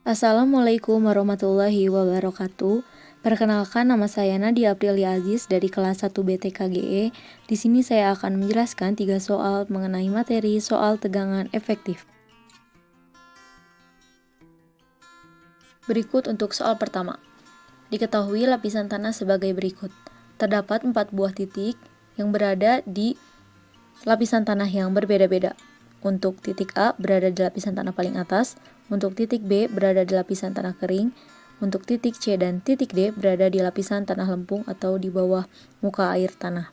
Assalamualaikum warahmatullahi wabarakatuh. Perkenalkan, nama saya Nadia Aprilia Aziz dari kelas 1 BTKGE. Di sini saya akan menjelaskan 3 soal mengenai materi soal tegangan efektif. Berikut untuk soal pertama. Diketahui lapisan tanah sebagai berikut. Terdapat 4 buah titik yang berada di lapisan tanah yang berbeda-beda. Untuk titik A berada di lapisan tanah paling atas, untuk titik B berada di lapisan tanah kering, untuk titik C dan titik D berada di lapisan tanah lempung atau di bawah muka air tanah.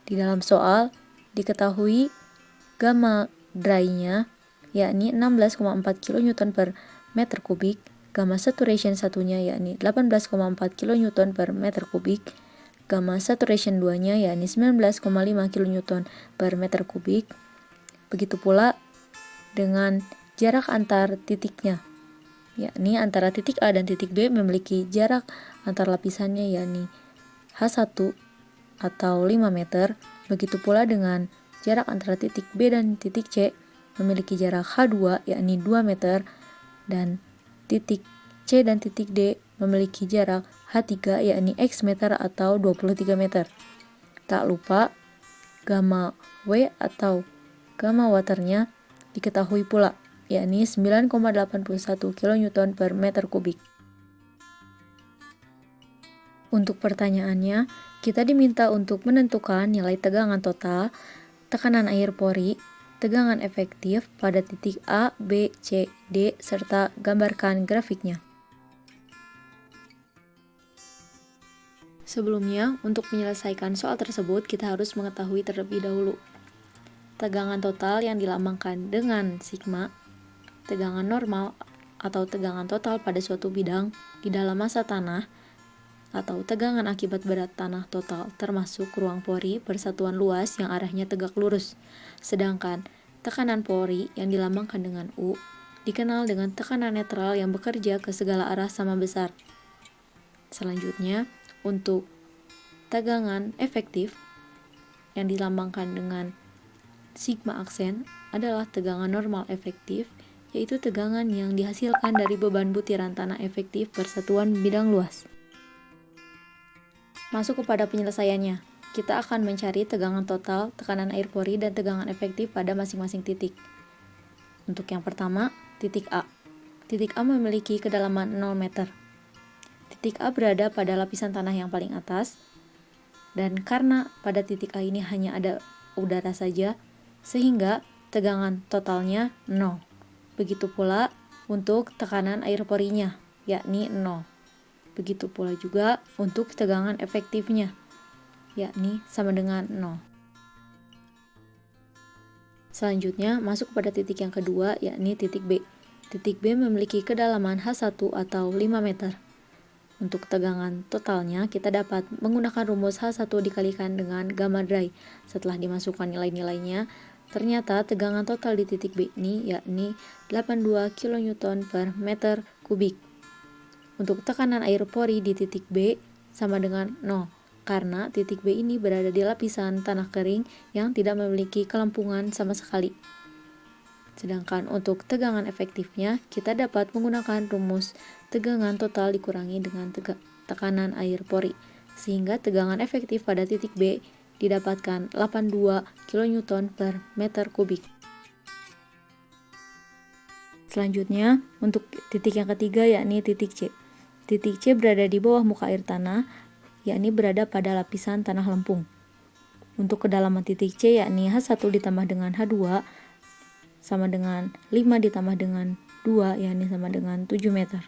Di dalam soal, diketahui gamma dry-nya yakni 16,4 kN per meter kubik, gamma saturation satunya yakni 18,4 kN per meter kubik, gamma saturation 2-nya yakni 19,5 kN per meter kubik. Begitu pula dengan jarak antar titiknya, yakni antara titik A dan titik B memiliki jarak antar lapisannya yakni H1 atau 5 meter. Begitu pula dengan jarak antara titik B dan titik C memiliki jarak H2 yakni 2 meter, dan titik C dan titik D memiliki jarak H3 yakni X meter atau 23 meter. Tak lupa gamma W atau gamma waternya diketahui pula, yakni 9,81 kN per meter kubik. Untuk pertanyaannya, kita diminta untuk menentukan nilai tegangan total, tekanan air pori, tegangan efektif pada titik A, B, C, D, serta gambarkan grafiknya. Sebelumnya, untuk menyelesaikan soal tersebut, kita harus mengetahui terlebih dahulu tegangan total yang dilambangkan dengan sigma, tegangan normal atau tegangan total pada suatu bidang di dalam massa tanah, atau tegangan akibat berat tanah total termasuk ruang pori persatuan luas yang arahnya tegak lurus. Sedangkan tekanan pori yang dilambangkan dengan U dikenal dengan tekanan netral yang bekerja ke segala arah sama besar. Selanjutnya, untuk tegangan efektif yang dilambangkan dengan sigma aksen adalah tegangan normal efektif, yaitu tegangan yang dihasilkan dari beban butiran tanah efektif persatuan bidang luas. Masuk kepada penyelesaiannya, kita akan mencari tegangan total, tekanan air pori, dan tegangan efektif pada masing-masing titik. Untuk yang pertama, titik A. Titik A memiliki kedalaman 0 meter. Titik A berada pada lapisan tanah yang paling atas, dan karena pada titik A ini hanya ada udara saja, sehingga tegangan totalnya 0. Begitu pula untuk tekanan air porinya, yakni 0. Begitu pula juga untuk tegangan efektifnya, yakni sama dengan 0. Selanjutnya, masuk pada titik yang kedua, yakni titik B. Titik B memiliki kedalaman H1 atau 5 meter. Untuk tegangan totalnya, kita dapat menggunakan rumus H1 dikalikan dengan gamma dry. Setelah dimasukkan nilai-nilainya, ternyata tegangan total di titik B ini yakni 82 kN per meter kubik. Untuk tekanan air pori di titik B sama dengan 0, karena titik B ini berada di lapisan tanah kering yang tidak memiliki kelempungan sama sekali. Sedangkan untuk tegangan efektifnya, kita dapat menggunakan rumus tegangan total dikurangi dengan tekanan air pori, sehingga tegangan efektif pada titik B didapatkan 82 kN per meter kubik. Selanjutnya, untuk titik yang ketiga yakni titik C. Titik C berada di bawah muka air tanah, yakni berada pada lapisan tanah lempung. Untuk kedalaman titik C yakni H1 ditambah dengan H2 sama dengan 5 ditambah dengan 2, yakni sama dengan 7 meter.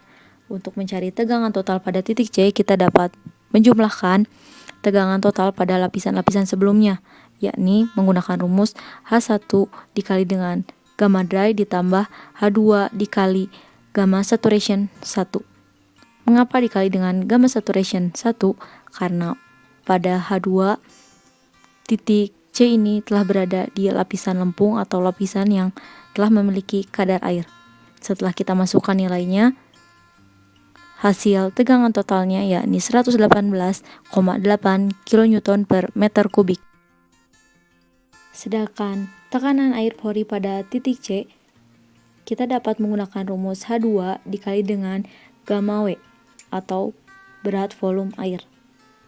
Untuk mencari tegangan total pada titik C, kita dapat menjumlahkan tegangan total pada lapisan-lapisan sebelumnya, yakni menggunakan rumus H1 dikali dengan gamma dry ditambah H2 dikali gamma saturation 1. Mengapa dikali dengan gamma saturation 1? Karena pada H2 titik C ini telah berada di lapisan lempung atau lapisan yang telah memiliki kadar air. Setelah kita masukkan nilainya, hasil tegangan totalnya yakni 118,8 kN per meter kubik. Sedangkan tekanan air pori pada titik C kita dapat menggunakan rumus H2 dikali dengan gamma W atau berat volume air.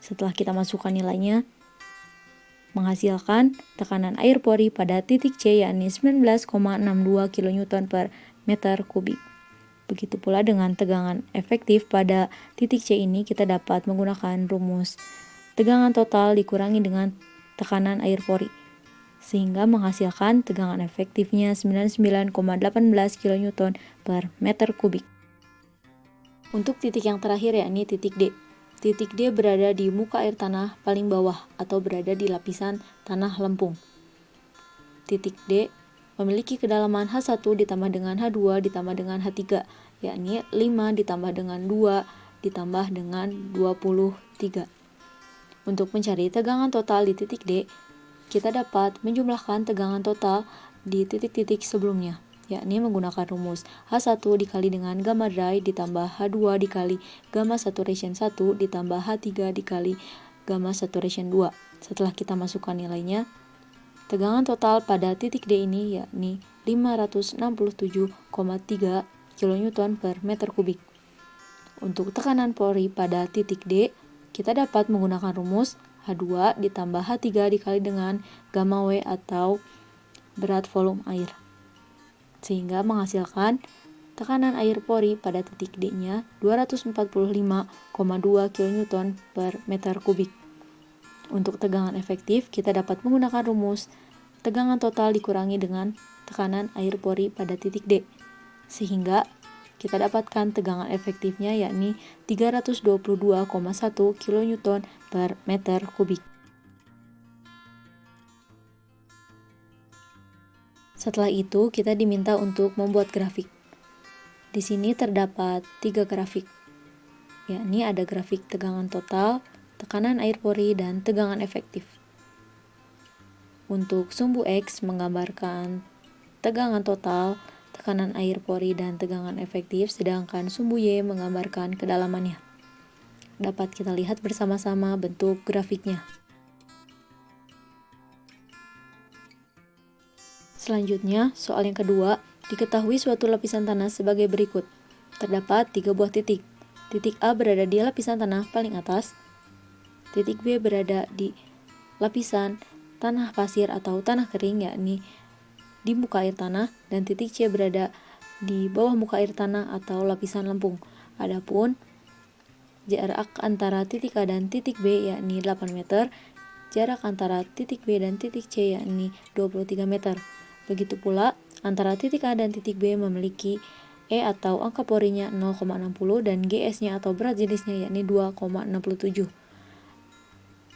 Setelah kita masukkan nilainya, menghasilkan tekanan air pori pada titik C yakni 19,62 kN per meter kubik. Begitu pula dengan tegangan efektif pada titik C ini, kita dapat menggunakan rumus tegangan total dikurangi dengan tekanan air pori, sehingga menghasilkan tegangan efektifnya 99,18 kN per meter kubik. Untuk titik yang terakhir yakni titik D. Titik D berada di muka air tanah paling bawah atau berada di lapisan tanah lempung. Titik D memiliki kedalaman H1 ditambah dengan H2 ditambah dengan H3, yakni 5 ditambah dengan 2 ditambah dengan 23. Untuk mencari tegangan total di titik D, kita dapat menjumlahkan tegangan total di titik-titik sebelumnya, yakni menggunakan rumus H1 dikali dengan gamma dry ditambah H2 dikali gamma saturation 1 ditambah H3 dikali gamma saturation 2. Setelah kita masukkan nilainya, tegangan total pada titik D ini yakni 567,3 kN per meter kubik. Untuk tekanan pori pada titik D, kita dapat menggunakan rumus H2 ditambah H3 dikali dengan gamma W atau berat volume air, sehingga menghasilkan tekanan air pori pada titik D-nya 245,2 kN per meter kubik. Untuk tegangan efektif, kita dapat menggunakan rumus tegangan total dikurangi dengan tekanan air pori pada titik D, sehingga kita dapatkan tegangan efektifnya yakni 322,1 kN per meter kubik. Setelah itu, kita diminta untuk membuat grafik. Di sini terdapat 3 grafik, yakni ada grafik tegangan total, tekanan air pori, dan tegangan efektif. Untuk sumbu X menggambarkan tegangan total, tekanan air pori, dan tegangan efektif, sedangkan sumbu Y menggambarkan kedalamannya. Dapat kita lihat bersama-sama bentuk grafiknya. Selanjutnya, soal yang kedua, diketahui suatu lapisan tanah sebagai berikut. Terdapat 3 buah titik. Titik A berada di lapisan tanah paling atas, titik B berada di lapisan tanah pasir atau tanah kering yakni di muka air tanah, dan titik C berada di bawah muka air tanah atau lapisan lempung. Adapun jarak antara titik A dan titik B yakni 8 meter, jarak antara titik B dan titik C yakni 23 meter. Begitu pula antara titik A dan titik B memiliki E atau angka porinya 0,60 dan GS-nya atau berat jenisnya yakni 2,67.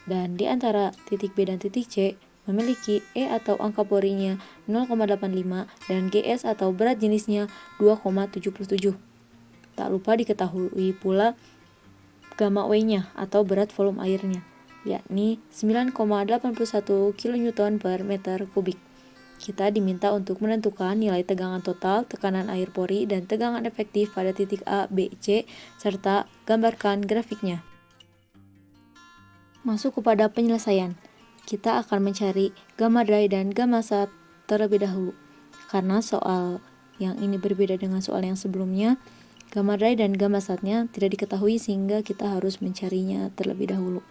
Dan di antara titik B dan titik C memiliki E atau angka porinya 0,85 dan GS atau berat jenisnya 2,77. Tak lupa diketahui pula gamma W-nya atau berat volume airnya, yakni 9,81 kN per meter kubik. Kita diminta untuk menentukan nilai tegangan total, tekanan air pori, dan tegangan efektif pada titik A, B, C, serta gambarkan grafiknya. Masuk kepada penyelesaian. Kita akan mencari gamma dry dan gamma sat terlebih dahulu. Karena soal yang ini berbeda dengan soal yang sebelumnya, gamma dry dan gamma satnya tidak diketahui sehingga kita harus mencarinya terlebih dahulu.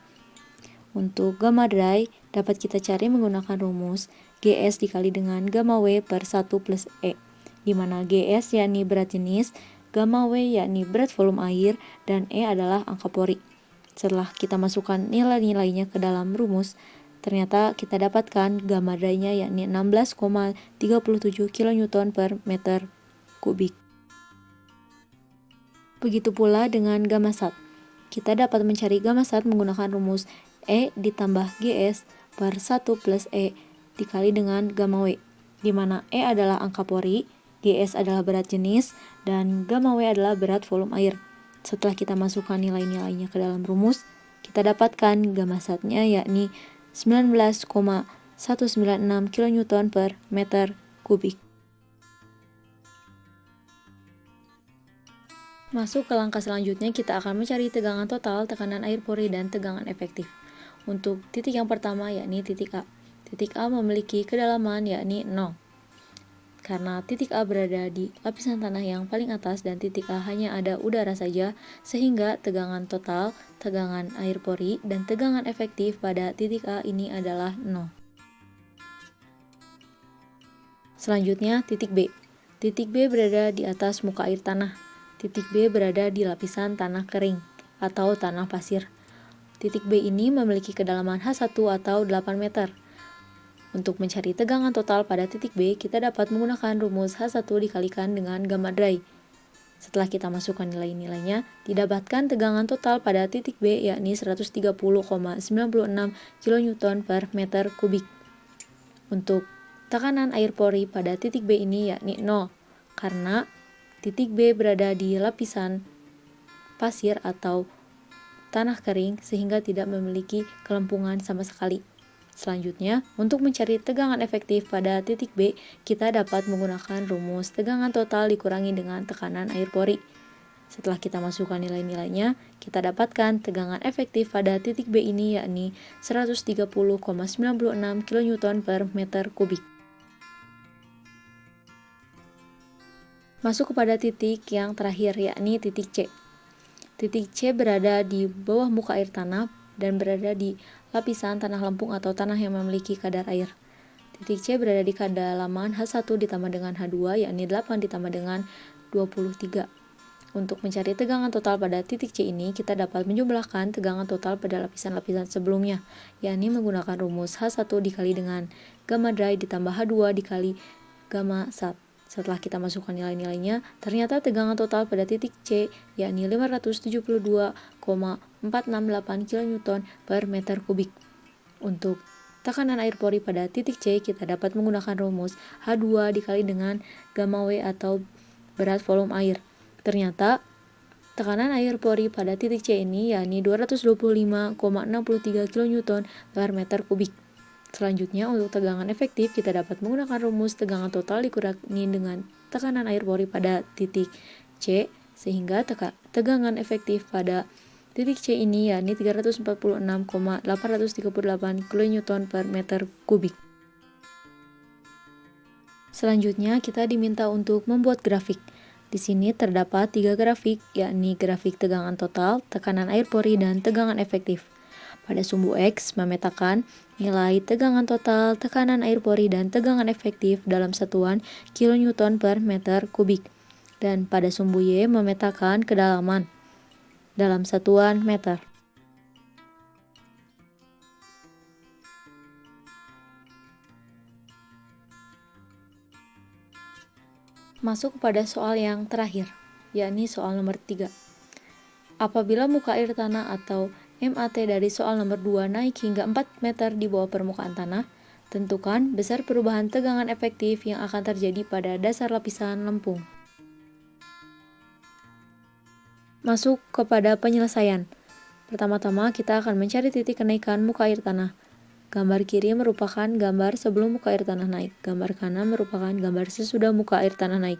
Untuk gamma dry dapat kita cari menggunakan rumus GS dikali dengan gamma W per 1 plus E, di mana GS yakni berat jenis, gamma W yakni berat volume air, dan E adalah angka pori. Setelah kita masukkan nilai-nilainya ke dalam rumus, ternyata kita dapatkan gamma dry-nya yakni 16,37 kN per meter kubik. Begitu pula dengan gamma sat. Kita dapat mencari gamma sat menggunakan rumus E ditambah GS per 1 plus E dikali dengan gamma W, di mana E adalah angka pori, GS adalah berat jenis, dan gamma W adalah berat volume air. Setelah kita masukkan nilai-nilainya ke dalam rumus, kita dapatkan gamma satnya yakni 19,196 kN per meter kubik. Masuk ke langkah selanjutnya, kita akan mencari tegangan total, tekanan air pori, dan tegangan efektif. Untuk titik yang pertama yakni titik A. Titik A memiliki kedalaman yakni 0. karena titik A berada di lapisan tanah yang paling atas dan titik A hanya ada udara saja, sehingga tegangan total, tegangan air pori, dan tegangan efektif pada titik A ini adalah 0. Selanjutnya, titik B. Titik B berada di atas muka air tanah. Titik B berada di lapisan tanah kering atau tanah pasir. Titik B ini memiliki kedalaman H1 atau 8 meter. Untuk mencari tegangan total pada titik B, kita dapat menggunakan rumus H1 dikalikan dengan gamma dry. Setelah kita masukkan nilai-nilainya, didapatkan tegangan total pada titik B yakni 130,96 kN per meter kubik. Untuk tekanan air pori pada titik B ini yakni 0, karena titik B berada di lapisan pasir atau tanah kering sehingga tidak memiliki kelempungan sama sekali. Selanjutnya, untuk mencari tegangan efektif pada titik B, kita dapat menggunakan rumus tegangan total dikurangi dengan tekanan air pori. Setelah kita masukkan nilai-nilainya, kita dapatkan tegangan efektif pada titik B ini yakni 130,96 kN per meter kubik. Masuk kepada titik yang terakhir yakni titik C. Titik C berada di bawah muka air tanah dan berada di lapisan tanah lempung atau tanah yang memiliki kadar air. Titik C berada di kedalaman H1 ditambah dengan H2 yakni 8 ditambah dengan 23. Untuk mencari tegangan total pada titik C ini, kita dapat menjumlahkan tegangan total pada lapisan-lapisan sebelumnya, yakni menggunakan rumus H1 dikali dengan gamma dry ditambah H2 dikali gamma sat. Setelah kita masukkan nilai-nilainya, ternyata tegangan total pada titik C yakni 572,468 kN per meter kubik. Untuk tekanan air pori pada titik C, kita dapat menggunakan rumus H2 dikali dengan gamma W atau berat volume air. Ternyata tekanan air pori pada titik C ini yakni 225,63 kN per meter kubik. Selanjutnya, untuk tegangan efektif, kita dapat menggunakan rumus tegangan total dikurangi dengan tekanan air pori pada titik C, sehingga tegangan efektif pada titik C ini yakni 346,838 kN per meter kubik. Selanjutnya, kita diminta untuk membuat grafik. Di sini terdapat 3 grafik, yakni grafik tegangan total, tekanan air pori, dan tegangan efektif. Pada sumbu X memetakan nilai tegangan total, tekanan air pori, dan tegangan efektif dalam satuan kN per meter kubik. Dan pada sumbu Y memetakan kedalaman dalam satuan meter. Masuk kepada soal yang terakhir, yakni soal nomor 3. Apabila muka air tanah atau MAT dari soal nomor 2 naik hingga 4 meter di bawah permukaan tanah, tentukan besar perubahan tegangan efektif yang akan terjadi pada dasar lapisan lempung. Masuk kepada penyelesaian. Pertama-tama kita akan mencari titik kenaikan muka air tanah. Gambar kiri merupakan gambar sebelum muka air tanah naik. Gambar kanan merupakan gambar sesudah muka air tanah naik.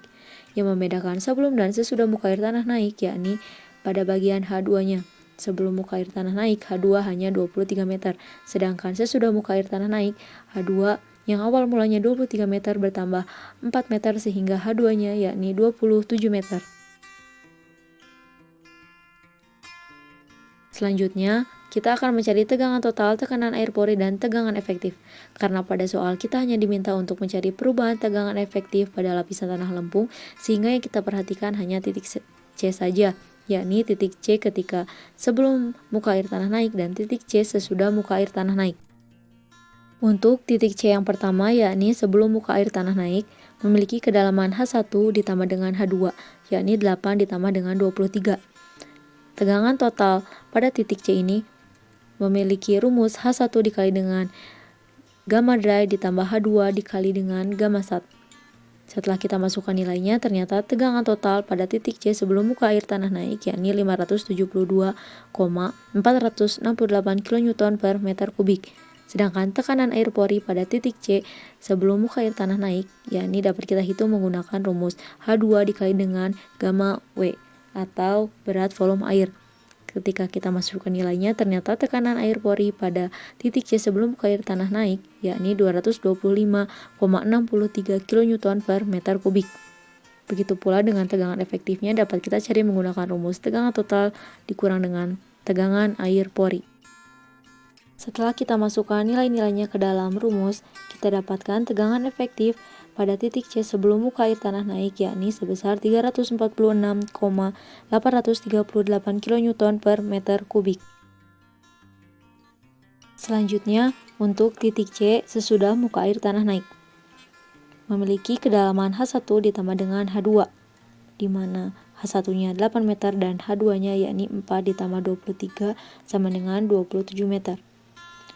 Yang membedakan sebelum dan sesudah muka air tanah naik yakni pada bagian H2-nya. Sebelum muka air tanah naik, H2 hanya 23 meter, sedangkan sesudah muka air tanah naik, H2 yang awal mulanya 23 meter bertambah 4 meter sehingga H2-nya yakni 27 meter. Selanjutnya, kita akan mencari tegangan total, tekanan air pori, dan tegangan efektif. Karena pada soal kita hanya diminta untuk mencari perubahan tegangan efektif pada lapisan tanah lempung, sehingga yang kita perhatikan hanya titik C saja, yakni titik C ketika sebelum muka air tanah naik dan titik C sesudah muka air tanah naik. Untuk titik C yang pertama yakni sebelum muka air tanah naik memiliki kedalaman H1 ditambah dengan H2 yakni 8 ditambah dengan 23. Tegangan total pada titik C ini memiliki rumus H1 dikali dengan gamma dry ditambah H2 dikali dengan gamma sat. Setelah kita masukkan nilainya, ternyata tegangan total pada titik C sebelum muka air tanah naik yakni 572,468 kN per meter kubik. Sedangkan tekanan air pori pada titik C sebelum muka air tanah naik yakni dapat kita hitung menggunakan rumus H2 dikali dengan gamma W atau berat volume air. Ketika kita masukkan nilainya, ternyata tekanan air pori pada titik C sebelum muka air tanah naik, yakni 225,63 kN per meter kubik. Begitu pula dengan tegangan efektifnya dapat kita cari menggunakan rumus tegangan total dikurang dengan tegangan air pori. Setelah kita masukkan nilai-nilainya ke dalam rumus, kita dapatkan tegangan efektif pada titik C sebelum muka air tanah naik, yakni sebesar 346,838 kN per meter kubik. Selanjutnya, untuk titik C sesudah muka air tanah naik, memiliki kedalaman H1 ditambah dengan H2, di mana H1-nya 8 meter dan H2-nya yakni 4 ditambah 23 sama dengan 27 meter.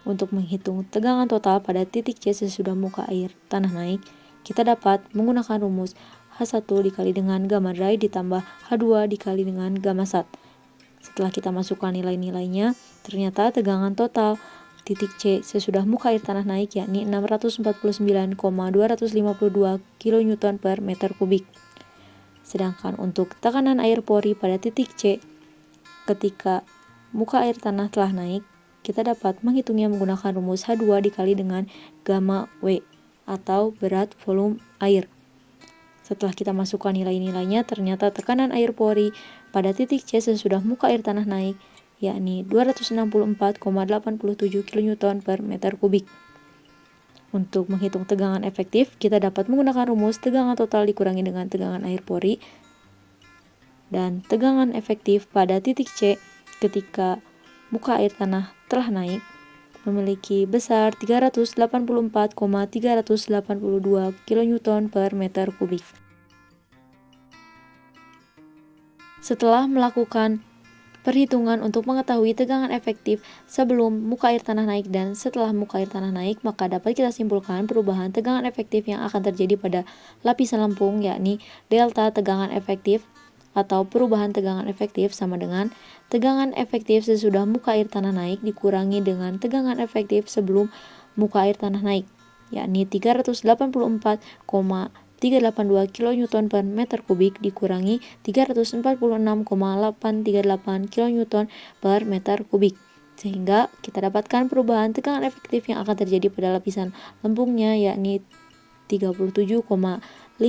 Untuk menghitung tegangan total pada titik C sesudah muka air tanah naik, kita dapat menggunakan rumus H1 dikali dengan gamma dry ditambah H2 dikali dengan gamma sat. Setelah kita masukkan nilai-nilainya, ternyata tegangan total titik C sesudah muka air tanah naik yakni 649,252 kN per meter kubik. Sedangkan untuk tekanan air pori pada titik C ketika muka air tanah telah naik, kita dapat menghitungnya menggunakan rumus H2 dikali dengan gamma W atau berat volume air. Setelah kita masukkan nilai-nilainya, ternyata tekanan air pori pada titik C sesudah muka air tanah naik yakni 264,87 kN per meter kubik. Untuk menghitung tegangan efektif, kita dapat menggunakan rumus tegangan total dikurangi dengan tegangan air pori, dan tegangan efektif pada titik C ketika muka air tanah telah naik memiliki besar 384,382 kN per meter kubik. Setelah melakukan perhitungan untuk mengetahui tegangan efektif sebelum muka air tanah naik dan setelah muka air tanah naik, maka dapat kita simpulkan perubahan tegangan efektif yang akan terjadi pada lapisan lempung, yakni delta tegangan efektif atau perubahan tegangan efektif sama dengan tegangan efektif sesudah muka air tanah naik dikurangi dengan tegangan efektif sebelum muka air tanah naik, yakni 384,382 kN per meter kubik dikurangi 346,838 kN per meter kubik, sehingga kita dapatkan perubahan tegangan efektif yang akan terjadi pada lapisan lempungnya, yakni 37,544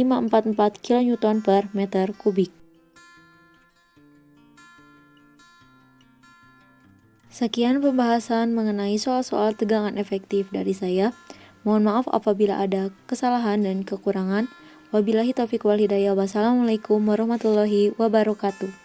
kN per meter kubik. Sekian pembahasan mengenai soal-soal tegangan efektif dari saya. Mohon maaf apabila ada kesalahan dan kekurangan. Wabillahi taufiq wal hidayah. Wassalamualaikum warahmatullahi wabarakatuh.